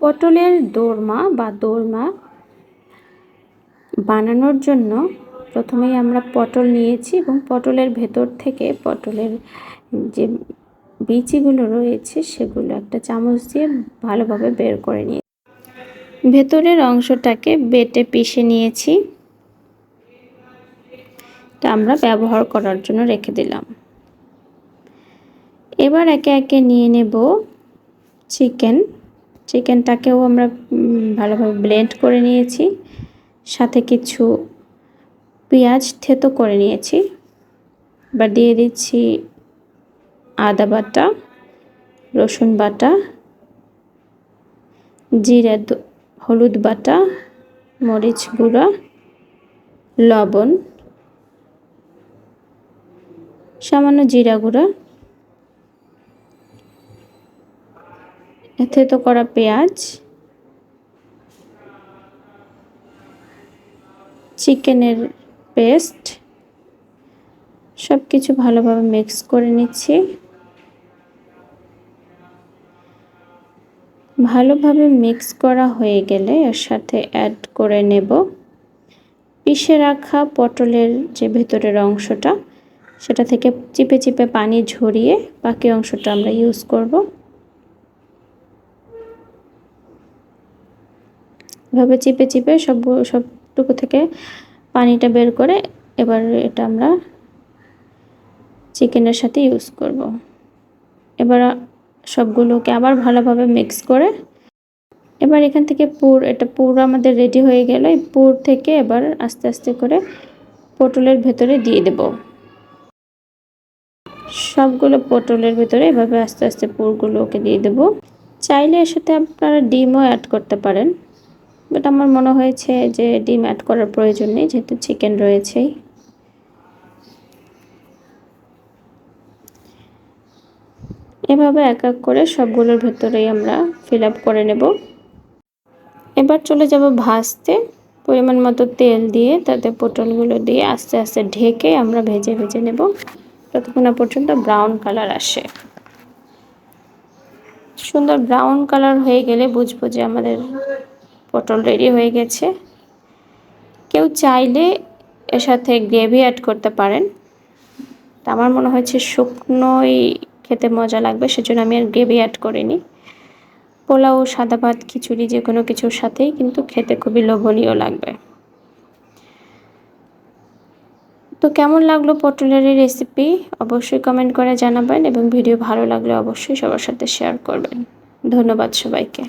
পটলের দোরমা বা দোরমা বানানোর জন্য প্রথমেই আমরা পটল নিয়েছি এবং পটলের ভেতর থেকে পটলের যে বিচিগুলো রয়েছে সেগুলো একটা চামচ দিয়ে ভালোভাবে বের করে নিয়ে ভেতরের অংশটাকে বেটে পিষে নিয়েছি। তা আমরা ব্যবহার করার জন্য রেখে দিলাম। এবার একে একে নিয়ে নেব চিকেনটাকেও আমরা ভালোভাবে ব্লেন্ড করে নিয়েছি, সাথে কিছু পেঁয়াজ থেতো করে নিয়েছি। এবার দিয়ে দিচ্ছি আদা বাটা, রসুন বাটা, জিরা হলুদ বাটা, মরিচ গুঁড়া, লবণ, সামান্য জিরা গুঁড়া, থেতো করা পেঁয়াজ, চিকেনের পেস্ট, সব কিছু ভালোভাবে মিক্স করে নিচ্ছি। ভালোভাবে মিক্স করা হয়ে গেলে এর সাথে অ্যাড করে নেব পিষে রাখা পটলের যে ভেতরের অংশটা, সেটা থেকে চিপে চিপে পানি ঝরিয়ে বাকি অংশটা আমরা ইউজ করব। এভাবে চিপে চিপে সবটুকু থেকে পানিটা বের করে এবার এটা আমরা চিকেনের সাথে ইউজ করব। এবার সবগুলোকে আবার ভালোভাবে মিক্স করে এবার এখান থেকে পুর আমাদের রেডি হয়ে গেল। এই পুর থেকে এবার আস্তে আস্তে করে পটলের ভেতরে দিয়ে দেব। সবগুলো পটলের ভেতরে এভাবে আস্তে আস্তে পুরগুলোকে দিয়ে দেব। চাইলে এর সাথে আপনারা ডিমও অ্যাড করতে পারেন, বাট আমার মনে হয়েছে যে ডিম অ্যাড করার প্রয়োজন নেই, যেহেতু চিকেন রয়েছেই। এভাবে এক এক করে সবগুলোর ভেতরেই আমরা ফিল আপ করে নেব। এবার চলে যাব ভাজতে। পরিমাণ মতো তেল দিয়ে তাতে পটলগুলো দিয়ে আস্তে আস্তে ঢেকে আমরা ভেজে ভেজে নেব যতক্ষণ না পর্যন্ত ব্রাউন কালার আসে। সুন্দর ব্রাউন কালার হয়ে গেলে বুঝবো যে আমাদের পটল রেডি হয়ে গেছে। কেউ চাইলে এর সাথে গ্রেভি অ্যাড করতে পারেন, আমার মনে হয়েছে শুকনোই খেতে মজা লাগবে, সেজন্য আমি আর গ্রেভি অ্যাড করিনি। পোলাও, সাদা ভাত, খিচুড়ি যে কোনো কিছুর সাথেই কিন্তু খেতে খুবই লোভনীয় লাগবে। তো কেমন লাগলো পটলের এই রেসিপি অবশ্যই কমেন্ট করে জানাবেন এবং ভিডিও ভালো লাগলে অবশ্যই সবার সাথে শেয়ার করবেন। ধন্যবাদ সবাইকে।